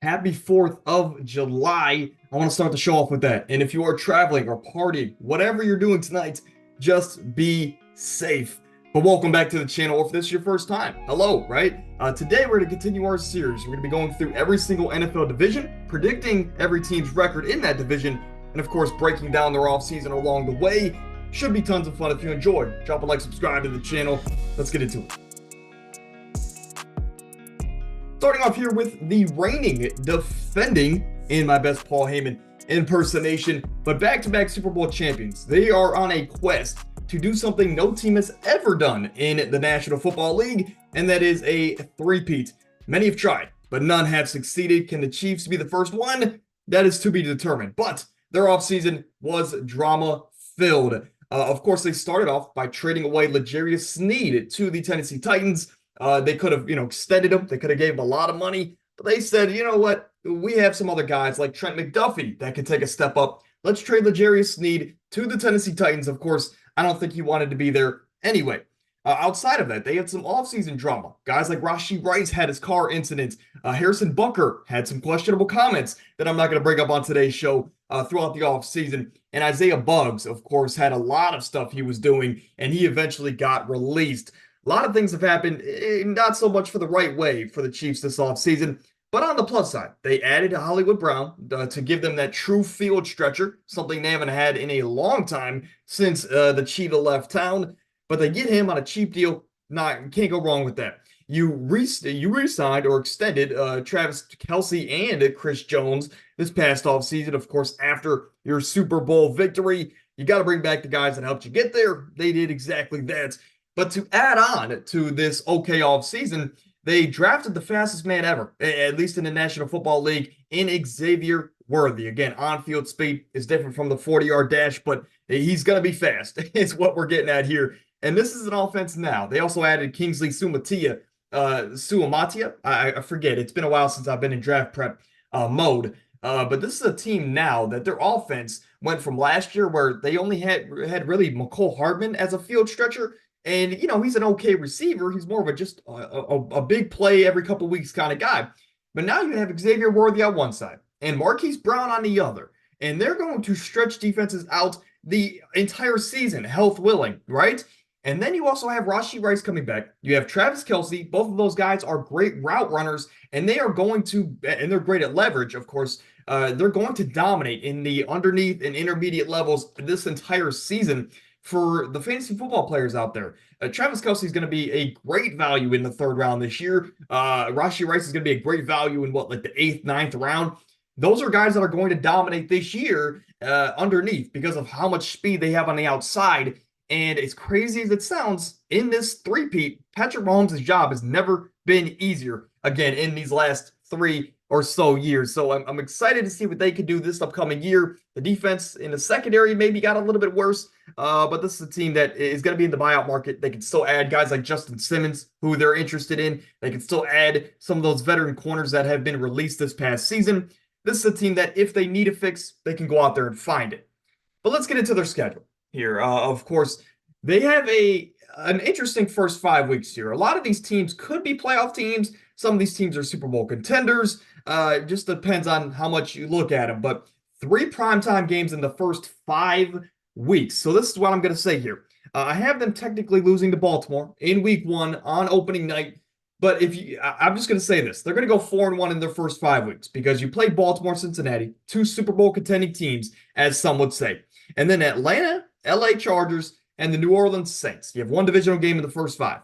Happy 4th of July. I want to start the show off with that. And if you are traveling or partying, whatever you're doing tonight, just be safe. But welcome back to the channel, or if this is your first time, hello, right? Today we're going to continue our series. We're going to be going through every single NFL division, predicting every team's record in that division, and of course breaking down their offseason along the way. Should be tons of fun. If you enjoyed, drop a like, subscribe to the channel. Let's get into it. Starting off here with the reigning, defending, in my best Paul Heyman impersonation, but back-to-back Super Bowl champions. They are on a quest to do something no team has ever done in the National Football League, and that is a three-peat. Many have tried, but none have succeeded. Can the Chiefs be the first one? That is to be determined, but their offseason was drama-filled. Of course, they started off by trading away L'Jarius Sneed to the Tennessee Titans. They could have, extended him. They could have gave him a lot of money, but they said, you know what? We have some other guys like Trent McDuffie that could take a step up. Let's trade L'Jarius Sneed to the Tennessee Titans. Of course, I don't think he wanted to be there anyway. Outside of that, they had some offseason drama. Guys like Rashee Rice had his car incident. Harrison Butker had some questionable comments that I'm not going to bring up on today's show throughout the offseason. And Isaiah Buggs, of course, had a lot of stuff he was doing, and he eventually got released. A lot of things have happened, not so much for the right way for the Chiefs this offseason, but on the plus side, they added Hollywood Brown to give them that true field stretcher, something they haven't had in a long time since the Cheetah left town, but they get him on a cheap deal. Can't go wrong with that. You re-signed or extended Travis Kelce and Chris Jones this past offseason, of course, after your Super Bowl victory. You got to bring back the guys that helped you get there. They did exactly that. But to add on to this okay offseason, they drafted the fastest man ever, at least in the National Football League, in Xavier Worthy. Again, on-field speed is different from the 40-yard dash, but he's going to be fast. It's what we're getting at here. And this is an offense now. They also added Kingsley Suamatia. I forget. It's been a while since I've been in draft prep mode. But this is a team now that their offense went from last year where they only had really McCole Hardman as a field stretcher. And, he's an okay receiver. He's more of a big play every couple weeks kind of guy. But now you have Xavier Worthy on one side and Marquise Brown on the other. And they're going to stretch defenses out the entire season, health willing, right? And then you also have Rashee Rice coming back. You have Travis Kelce. Both of those guys are great route runners, and they are going to, and they're great at leverage, of course. They're going to dominate in the underneath and intermediate levels this entire season. For the fantasy football players out there, Travis Kelce is going to be a great value in the third round this year. Rashee Rice is going to be a great value in the 8th, 9th round. Those are guys that are going to dominate this year underneath because of how much speed they have on the outside. And as crazy as it sounds, in this three-peat, Patrick Mahomes' job has never been easier, again, in these last 3 or so years. So I'm excited to see what they can do this upcoming year. The defense in the secondary maybe got a little bit worse, but this is a team that is going to be in the buyout market. They can still add guys like Justin Simmons, who they're interested in. They can still add some of those veteran corners that have been released this past season. This is a team that if they need a fix, they can go out there and find it. But let's get into their schedule here. Of course, they have an interesting first 5 weeks here. A lot of these teams could be playoff teams. Some of these teams are Super Bowl contenders. It just depends on how much you look at them. But 3 primetime games in the first 5 weeks. So this is what I'm going to say here. I have them technically losing to Baltimore in week 1 on opening night. But I'm just going to say this. They're going to go 4-1 in their first 5 weeks because you play Baltimore, Cincinnati, 2 Super Bowl contending teams, as some would say. And then Atlanta, LA Chargers, and the New Orleans Saints. You have 1 divisional game in the first 5.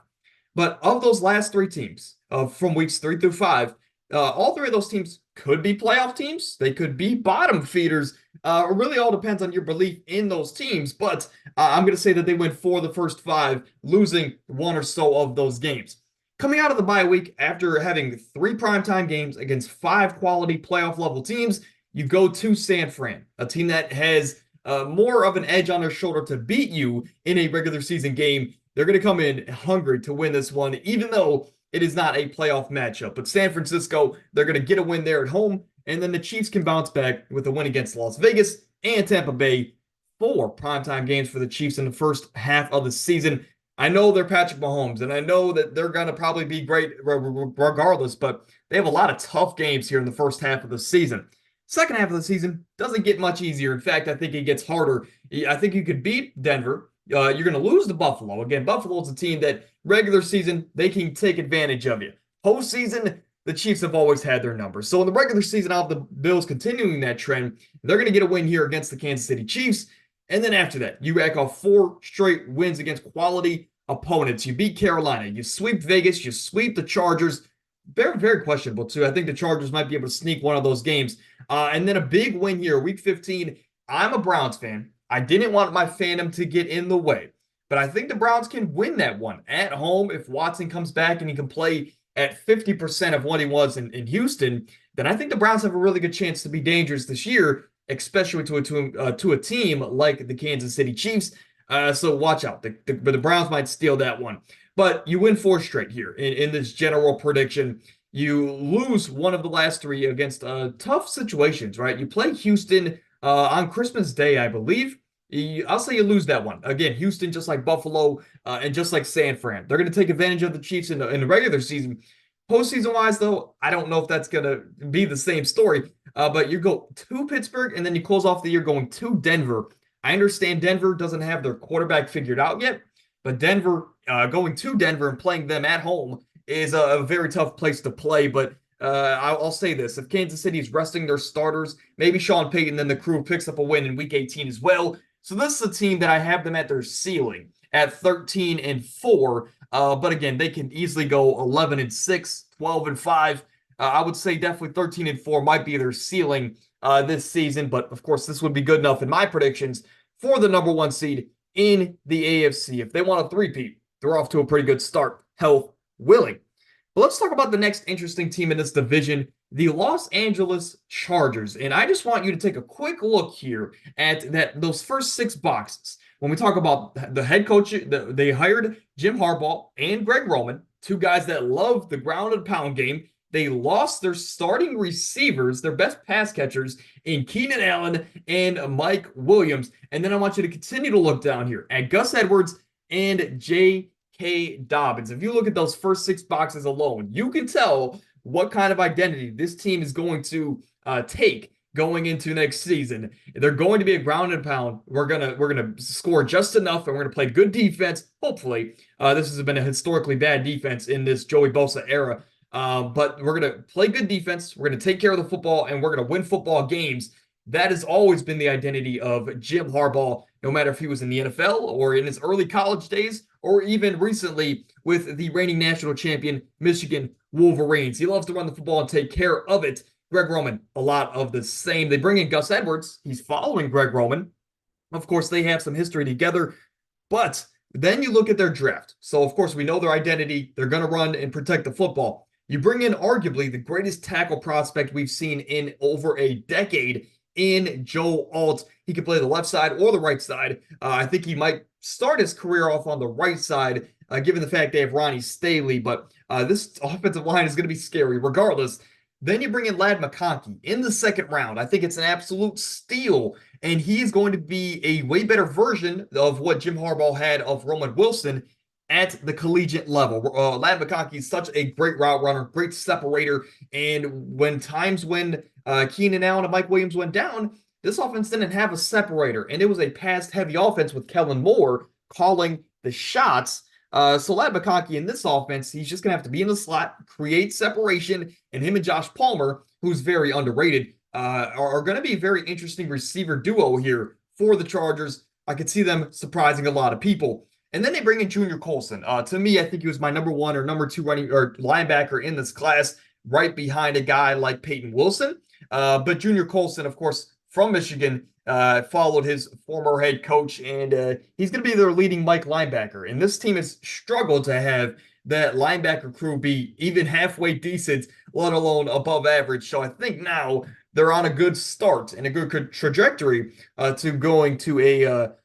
But of those last 3 teams, from weeks 3 through 5, all 3 of those teams could be playoff teams. They could be bottom feeders. It really all depends on your belief in those teams. But I'm going to say that they win 4 of the first 5, losing 1 or so of those games. Coming out of the bye week, after having 3 primetime games against 5 quality playoff-level teams, you go to San Fran, a team that has more of an edge on their shoulder to beat you in a regular season game. They're going to come in hungry to win this one, even though it is not a playoff matchup. But San Francisco, they're going to get a win there at home, and then the Chiefs can bounce back with a win against Las Vegas and Tampa Bay. 4 primetime games for the Chiefs in the first half of the season. I know they're Patrick Mahomes, and I know that they're going to probably be great regardless, but they have a lot of tough games here in the first half of the season. Second half of the season doesn't get much easier. In fact, I think it gets harder. I think you could beat Denver. You're going to lose to Buffalo. Again, Buffalo's a team that regular season, they can take advantage of you. Postseason, the Chiefs have always had their numbers. So in the regular season, I'll have the Bills continuing that trend. They're going to get a win here against the Kansas City Chiefs. And then after that, you rack off 4 straight wins against quality opponents. You beat Carolina. You sweep Vegas. You sweep the Chargers. Very, very questionable, too. I think the Chargers might be able to sneak one of those games. And then a big win here, Week 15. I'm a Browns fan. I didn't want my fandom to get in the way. But I think the Browns can win that one at home if Watson comes back and he can play at 50% of what he was in Houston. Then I think the Browns have a really good chance to be dangerous this year, especially to a team like the Kansas City Chiefs. So watch out. The Browns might steal that one. But you win 4 straight here in this general prediction. You lose one of the last 3 against tough situations, right? You play Houston on Christmas Day, I believe. I'll say you lose that one. Again, Houston, just like Buffalo and just like San Fran. They're going to take advantage of the Chiefs in the regular season. Postseason-wise, though, I don't know if that's going to be the same story. But you go to Pittsburgh, and then you close off the year going to Denver. I understand Denver doesn't have their quarterback figured out yet, but Denver, going to Denver and playing them at home is a very tough place to play. But I'll say this. If Kansas City is resting their starters, maybe Sean Payton and the crew picks up a win in Week 18 as well. So this is a team that I have them at their ceiling at 13-4. But again, they can easily go 11-6, 12-5. I would say definitely 13-4 might be their ceiling this season. But of course, this would be good enough in my predictions for the number 1 seed in the AFC. If they want a three-peat, they're off to a pretty good start, health willing. But let's talk about the next interesting team in this division, the Los Angeles Chargers. And I just want you to take a quick look here at those first 6 boxes. When we talk about the head coach, they hired Jim Harbaugh and Greg Roman, 2 guys that love the ground and pound game. They lost their starting receivers, their best pass catchers, in Keenan Allen and Mike Williams. And then I want you to continue to look down here at Gus Edwards and J.K. Dobbins. If you look at those first 6 boxes alone, you can tell what kind of identity this team is going to take going into next season. They're going to be a ground and pound. We're gonna score just enough, and we're gonna play good defense. Hopefully, this has been a historically bad defense in this Joey Bosa era. But we're going to play good defense. We're going to take care of the football, and we're going to win football games. That has always been the identity of Jim Harbaugh, no matter if he was in the NFL or in his early college days, or even recently with the reigning national champion, Michigan Wolverines. He loves to run the football and take care of it. Greg Roman, a lot of the same. They bring in Gus Edwards. He's following Greg Roman. Of course, they have some history together, but then you look at their draft. So, of course, we know their identity. They're going to run and protect the football. You bring in arguably the greatest tackle prospect we've seen in over a decade in Joe Alt. He can play the left side or the right side. I think he might start his career off on the right side, given the fact they have Ronnie Staley. But this offensive line is going to be scary regardless. Then you bring in Ladd McConkey in the 2nd round. I think it's an absolute steal. And he's going to be a way better version of what Jim Harbaugh had of Roman Wilson at the collegiate level. Ladd McConkey is such a great route runner, great separator, and when Keenan Allen and Mike Williams went down, this offense didn't have a separator, and it was a pass-heavy offense with Kellen Moore calling the shots. So Ladd McConkey in this offense, he's just going to have to be in the slot, create separation, and him and Josh Palmer, who's very underrated, are going to be a very interesting receiver duo here for the Chargers. I could see them surprising a lot of people. And then they bring in Junior Colson. To me, I think he was my number 1 or number 2 running or linebacker in this class, right behind a guy like Peyton Wilson. But Junior Colson, of course, from Michigan, followed his former head coach, and he's going to be their leading Mike linebacker. And this team has struggled to have that linebacker crew be even halfway decent, let alone above average. So I think now they're on a good start and a good trajectory to going to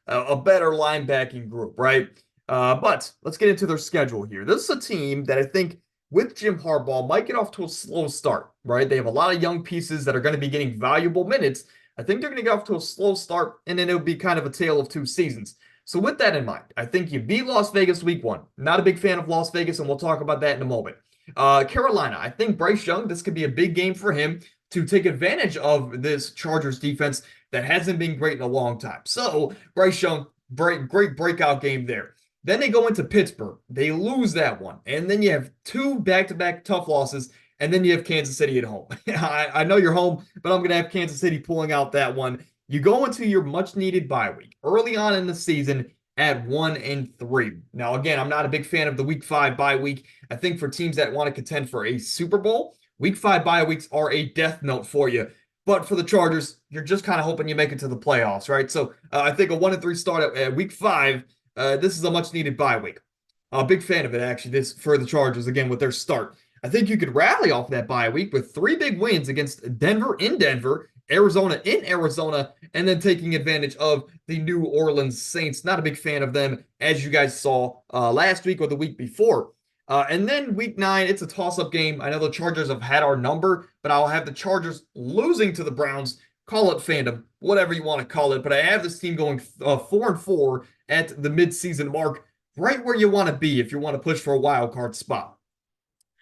a better linebacking group, right? But let's get into their schedule here. This is a team that I think with Jim Harbaugh might get off to a slow start, right? They have a lot of young pieces that are going to be getting valuable minutes. I think they're going to get off to a slow start, and then it'll be kind of a tale of 2 seasons. So with that in mind, I think you beat Las Vegas week one. Not a big fan of Las Vegas, and we'll talk about that in a moment. Carolina, I think Bryce Young, this could be a big game for him to take advantage of this Chargers defense that hasn't been great in a long time. So Bryce Young, great breakout game there. Then they go into Pittsburgh. They lose that one. And then you have two back-to-back tough losses. And then you have Kansas City at home. I know you're home, but I'm going to have Kansas City pulling out that one. You go into your much-needed bye week early on in the season at 1-3. Now, again, I'm not a big fan of the Week 5 bye week. I think for teams that want to contend for a Super Bowl, Week 5 bye weeks are a death note for you. But for the Chargers, you're just kind of hoping you make it to the playoffs, right? So I think a 1-3 start at Week 5, this is a much-needed bye week. A big fan of it, actually, this for the Chargers, again, with their start. I think you could rally off that bye week with three big wins against Denver in Denver, Arizona in Arizona, and then taking advantage of the New Orleans Saints. Not a big fan of them, as you guys saw last week or the week before. And then week 9, it's a toss-up game. I know the Chargers have had our number, but I'll have the Chargers losing to the Browns. Call it fandom, whatever you want to call it. But I have this team going 4-4 at the midseason mark, right where you want to be if you want to push for a wild card spot.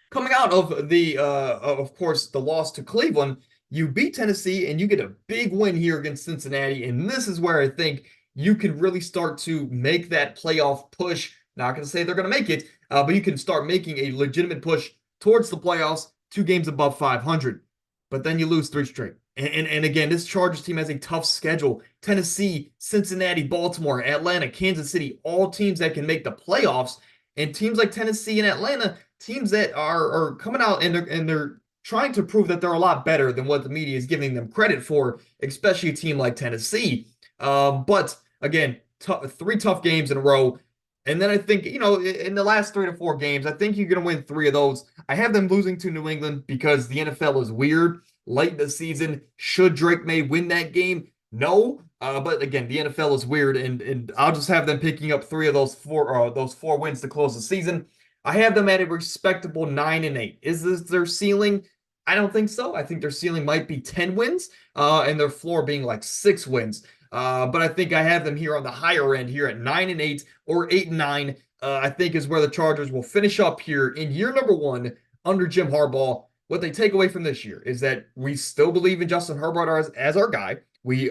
Coming out of of course, the loss to Cleveland, you beat Tennessee and you get a big win here against Cincinnati. And this is where I think you can really start to make that playoff push. Not going to say they're going to make it, but you can start making a legitimate push towards the playoffs, 2 games above 500. But then you lose 3 straight. And again, this Chargers team has a tough schedule. Tennessee, Cincinnati, Baltimore, Atlanta, Kansas City, all teams that can make the playoffs. And teams like Tennessee and Atlanta, teams that are coming out and they're trying to prove that they're a lot better than what the media is giving them credit for, especially a team like Tennessee. But again, 3 tough games in a row. And then I think, in the last 3 to 4 games, I think you're going to win 3 of those. I have them losing to New England because the NFL is weird. Late in the season, should Drake May win that game? No. But again, the NFL is weird, and I'll just have them picking up 3 of those 4 wins to close the season. I have them at a respectable 9-8. Is this their ceiling? I don't think so. I think their ceiling might be 10 wins, and their floor being like 6 wins. But I think I have them here on the higher end here at 9-8 or 8-9. I think is where the Chargers will finish up here in year number 1 under Jim Harbaugh. What they take away from this year is that we still believe in Justin Herbert as our guy. We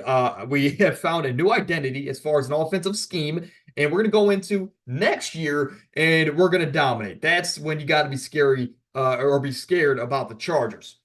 have found a new identity as far as an offensive scheme, and we're going to go into next year and we're going to dominate. That's when you got to be scary or be scared about the Chargers.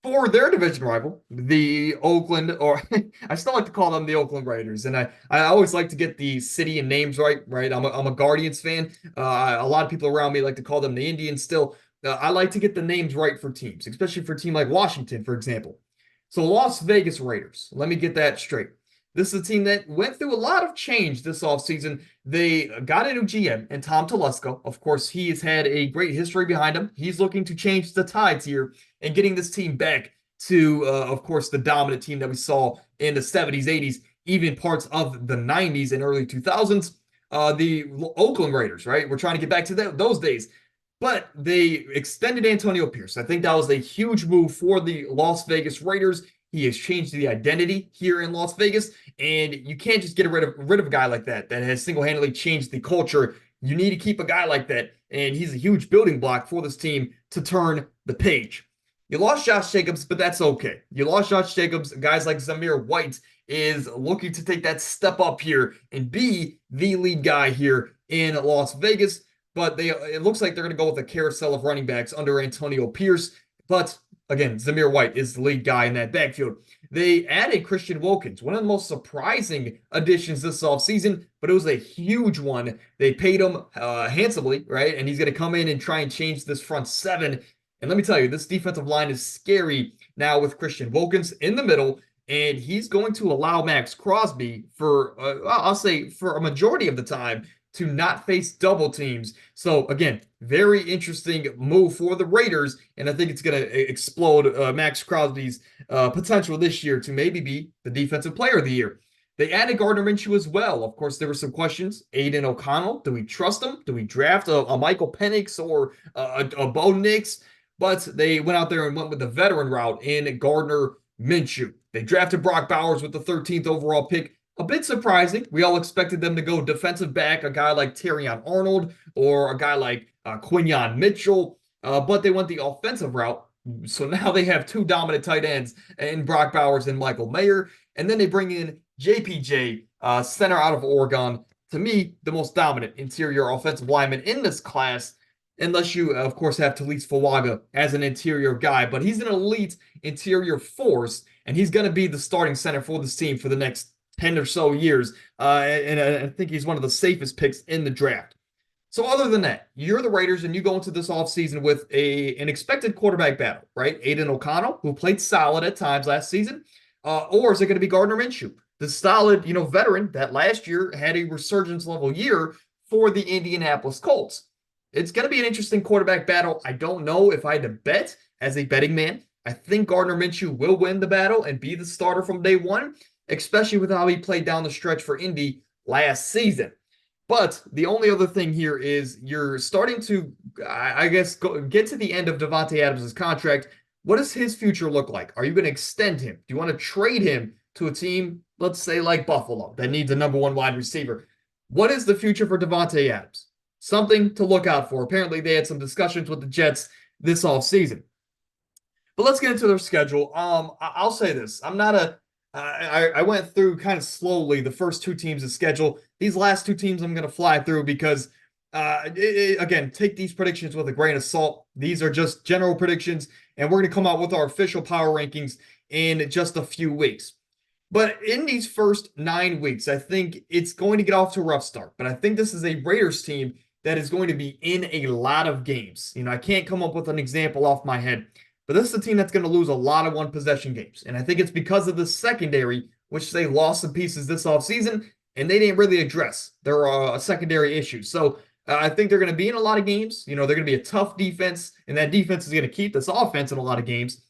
For their division rival, the Oakland, or I still like to call them the Oakland Raiders, and I always like to get the city and names right. I'm a Guardians fan. A lot of people around me like to call them the Indians still. I like to get the names right for teams, especially for a team like Washington, for example. So Las Vegas Raiders, let me get that straight. This is a team that went through a lot of change this offseason. They got a new GM and Tom Telesco. Of course, he has had a great history behind him. He's looking to change the tides here and getting this team back to, of course, the dominant team that we saw in the 70s, 80s, even parts of the 90s and early 2000s. The Oakland Raiders, right? We're trying to get back to those days. But they extended Antonio Pierce. I think that was a huge move for the Las Vegas Raiders. He has changed the identity here in Las Vegas, and you can't just get rid of a guy like that has single-handedly changed the culture. You need to keep a guy like that, and he's a huge building block for this team to turn the page. You lost Josh Jacobs, but that's okay. You lost Josh Jacobs. Guys like Zamir White is looking to take that step up here and be the lead guy here in Las Vegas. But it looks like they're going to go with a carousel of running backs under Antonio Pierce. But again, Zamir White is the lead guy in that backfield. They added Christian Wilkins, one of the most surprising additions this offseason, but it was a huge one. They paid him handsomely, right? And he's going to come in and try and change this front 7. And let me tell you, this defensive line is scary now with Christian Wilkins in the middle. And he's going to allow Max Crosby I'll say for a majority of the time, to not face double teams. So again, very interesting move for the Raiders, and I think it's going to explode Max Crosby's potential this year to maybe be the defensive player of the year. They added Gardner Minshew as well. Of course, there were some questions. Aiden O'Connell, do we trust him? Do we draft a Michael Penix or a Bo Nix? But they went out there and went with the veteran route in Gardner Minshew. They drafted Brock Bowers with the 13th overall pick. a bit surprising. We all expected them to go defensive back, a guy like Terrion Arnold or a guy like Quinyon Mitchell, but they went the offensive route. So now they have two dominant tight ends in Brock Bowers and Michael Mayer. And then they bring in JPJ, center out of Oregon. To me, the most dominant interior offensive lineman in this class, unless you, of course, have Talise Fawaga as an interior guy. But he's an elite interior force, and he's going to be the starting center for this team for the next 10 or so years. And I think he's one of the safest picks in the draft. So other than that, you're the Raiders and you go into this offseason with an expected quarterback battle, right? Aiden O'Connell, who played solid at times last season, or is it going to be Gardner Minshew, the solid, veteran that last year had a resurgence level year for the Indianapolis Colts? It's going to be an interesting quarterback battle. I don't know if I had to bet as a betting man. I think Gardner Minshew will win the battle and be the starter from day one, especially with how he played down the stretch for Indy last season. But the only other thing here is you're starting to, I guess, get to the end of Davante Adams' contract. What does his future look like? Are you going to extend him? Do you want to trade him to a team, let's say like Buffalo, that needs a number one wide receiver? What is the future for Davante Adams? Something to look out for. Apparently, they had some discussions with the Jets this offseason. But let's get into their schedule. I'll say this. I went through kind of slowly the first two teams' of schedule. These last two teams I'm going to fly through because, again, take these predictions with a grain of salt. These are just general predictions, and we're going to come out with our official power rankings in just a few weeks. But in these first 9 weeks, I think it's going to get off to a rough start. But I think this is a Raiders team that is going to be in a lot of games. I can't come up with an example off my head, but this is a team that's going to lose a lot of one-possession games. And I think it's because of the secondary, which they lost some pieces this offseason, and they didn't really address their secondary issues. So I think they're going to be in a lot of games. They're going to be a tough defense, and that defense is going to keep this offense in a lot of games.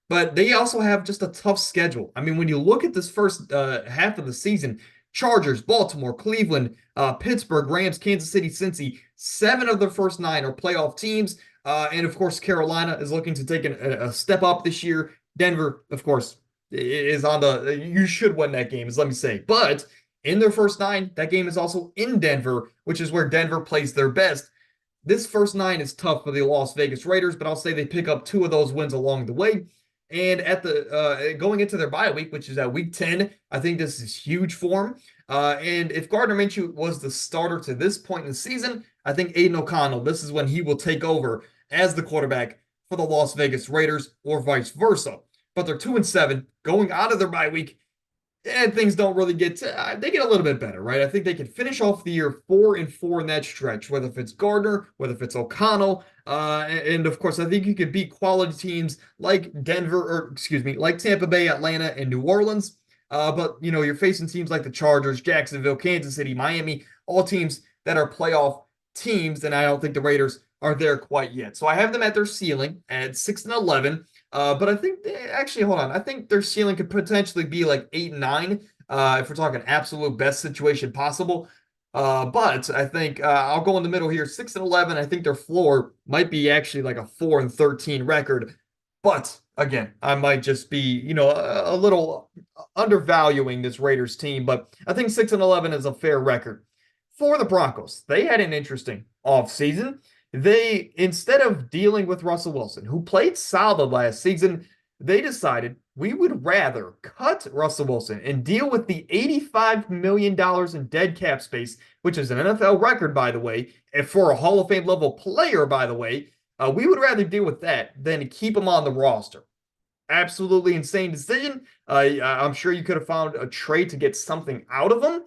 But they also have just a tough schedule. I mean, when you look at this first half of the season, Chargers, Baltimore, Cleveland, Pittsburgh, Rams, Kansas City, Cincy, 7 of their first 9 are playoff teams. And, of course, Carolina is looking to take a step up this year. Denver, of course, is on you should win that game, let me say. But in their first 9, that game is also in Denver, which is where Denver plays their best. This first 9 is tough for the Las Vegas Raiders, but I'll say they pick up 2 of those wins along the way. And at going into their bye week, which is at week 10, I think this is huge for them. And if Gardner Minshew was the starter to this point in the season, I think Aiden O'Connell, this is when he will take over as the quarterback for the Las Vegas Raiders or vice versa. But they're 2-7 going out of their bye week, and things don't really they get a little bit better, right? I think they can finish off the year 4-4 in that stretch, whether if it's Gardner, whether if it's O'Connell. And of course, I think you can beat quality teams like like Tampa Bay, Atlanta, and New Orleans. But you're facing teams like the Chargers, Jacksonville, Kansas City, Miami, all teams that are playoff teams, and I don't think the Raiders are there quite yet. So I have them at their ceiling at 6-11. But I think hold on. I think their ceiling could potentially be like 8-9 if we're talking absolute best situation possible. But I think I'll go in the middle here, 6-11. I think their floor might be actually like a 4-13 record. But again, I might just be, a little undervaluing this Raiders team. But I think 6-11 is a fair record. For the Broncos, they had an interesting offseason. They, instead of dealing with Russell Wilson, who played solid last season, they decided we would rather cut Russell Wilson and deal with the $85 million in dead cap space, which is an NFL record, by the way, and for a Hall of Fame level player, by the way. We would rather deal with that than keep him on the roster. Absolutely insane decision. I'm sure you could have found a trade to get something out of him.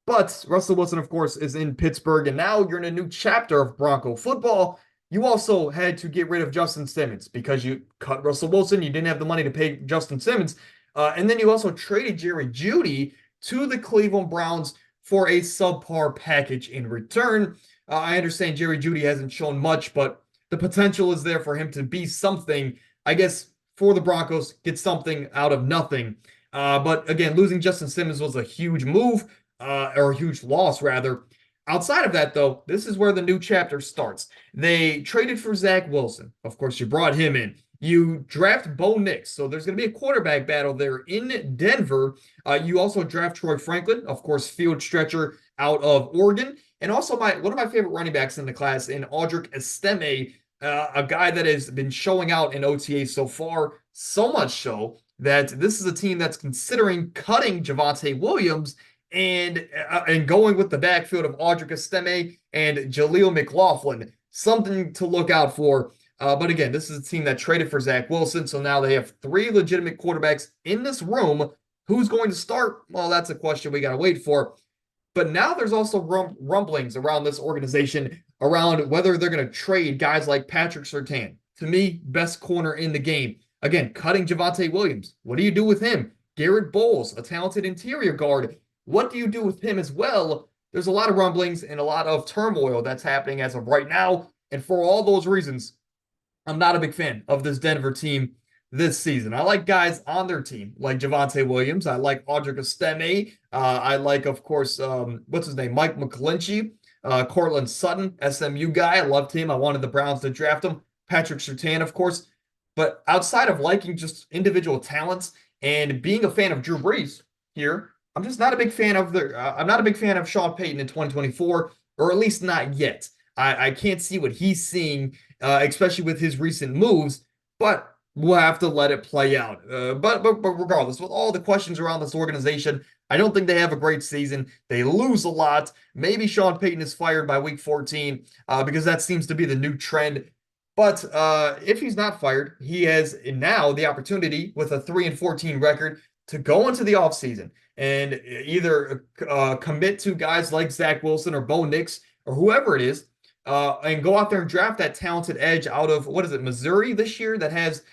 But Russell Wilson, of course, is in Pittsburgh, and now you're in a new chapter of Bronco football. You also had to get rid of Justin Simmons because you cut Russell Wilson. You didn't have the money to pay Justin Simmons. And then you also traded Jerry Jeudy to the Cleveland Browns for a subpar package in return. I understand Jerry Jeudy hasn't shown much, but the potential is there for him to be something. I guess for the Broncos, get something out of nothing. But again, losing Justin Simmons was a huge move. Or a huge loss, rather. Outside of that, though, this is where the new chapter starts. They traded for Zach Wilson. Of course, you brought him in. You draft Bo Nix. So there's going to be a quarterback battle there in Denver. You also draft Troy Franklin, of course, field stretcher out of Oregon. And also one of my favorite running backs in the class in Audric Estime, a guy that has been showing out in OTA so far, so much so that this is a team that's considering cutting Javonte Williams and going with the backfield of Audric Estime and Jaleel McLaughlin. Something to look out for. But again, this is a team that traded for Zach Wilson, so now they have three legitimate quarterbacks in this room. Who's going to start? Well, that's a question we got to wait for. But now there's also rumblings around this organization around whether they're going to trade guys like Patrick Surtain. To me, best corner in the game. Again, cutting Javonte Williams. What do you do with him? Garrett Bowles, a talented interior guard. What do you do with him as well? There's a lot of rumblings and a lot of turmoil that's happening as of right now. And for all those reasons, I'm not a big fan of this Denver team this season. I like guys on their team like Javonte Williams. I like Audric Estime. I like, of course, what's his name? Mike McGlinchey. Cortland Sutton, SMU guy. I loved him. I wanted the Browns to draft him. Patrick Surtain, of course. But outside of liking just individual talents and being a fan of Drew Brees here, I'm just not a big fan of I'm not a big fan of Sean Payton in 2024, or at least not yet. I can't see what he's seeing, especially with his recent moves, but we'll have to let it play out. But regardless, with all the questions around this organization, I don't think they have a great season. They lose a lot. Maybe Sean Payton is fired by week 14 because that seems to be the new trend. But if he's not fired, he has now the opportunity with a 3-14 record to go into the offseason and either commit to guys like Zach Wilson or Bo Nix or whoever it is, and go out there and draft that talented edge out of, what is it, Missouri this year that has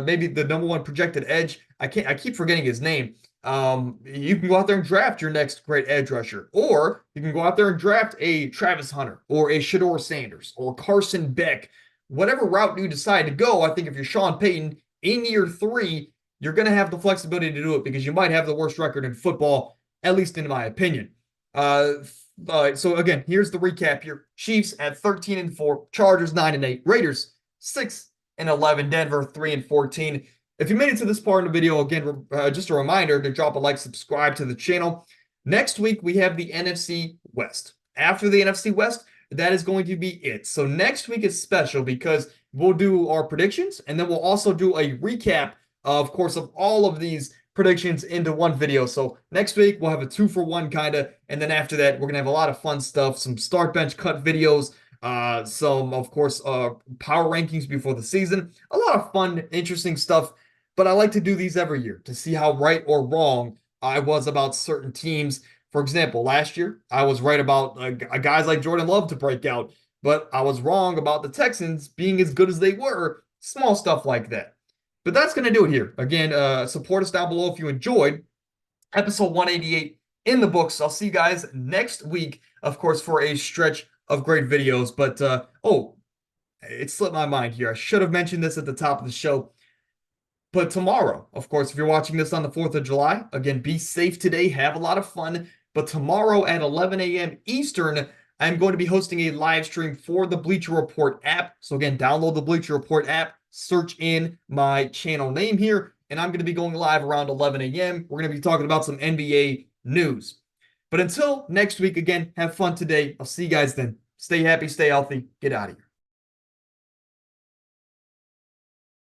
maybe the number one projected edge. I keep forgetting his name. You can go out there and draft your next great edge rusher, or you can go out there and draft a Travis Hunter or a Shedeur Sanders or Carson Beck. Whatever route you decide to go, I think if you're Sean Payton in year 3, you're going to have the flexibility to do it because you might have the worst record in football, at least in my opinion. So again, here's the recap here. Chiefs at 13-4, Chargers 9-8, Raiders 6-11, Denver 3-14. If you made it to this part of the video, again, just a reminder to drop a like, subscribe to the channel. Next week, we have the NFC West. After the NFC West, that is going to be it. So next week is special because we'll do our predictions, and then we'll also do a recap, of course, of all of these predictions into one video. So next week, we'll have a 2-for-1 kind of, and then after that, we're going to have a lot of fun stuff, some start bench cut videos, some, of course, power rankings before the season, a lot of fun, interesting stuff. But I like to do these every year to see how right or wrong I was about certain teams. For example, last year, I was right about guys like Jordan Love to break out, but I was wrong about the Texans being as good as they were, small stuff like that. But that's going to do it here. Again, support us down below if you enjoyed episode 188 in the books. I'll see you guys next week, of course, for a stretch of great videos. But, it slipped my mind here. I should have mentioned this at the top of the show. But tomorrow, of course, if you're watching this on the 4th of July, again, be safe today, have a lot of fun. But tomorrow at 11 a.m. Eastern, I'm going to be hosting a live stream for the Bleacher Report app. So again, download the Bleacher Report app, search in my channel name here, and I'm going to be going live around 11 a.m. We're going to be talking about some NBA news. But until next week, again, have fun today. I'll see you guys then. Stay happy, stay healthy, get out of here.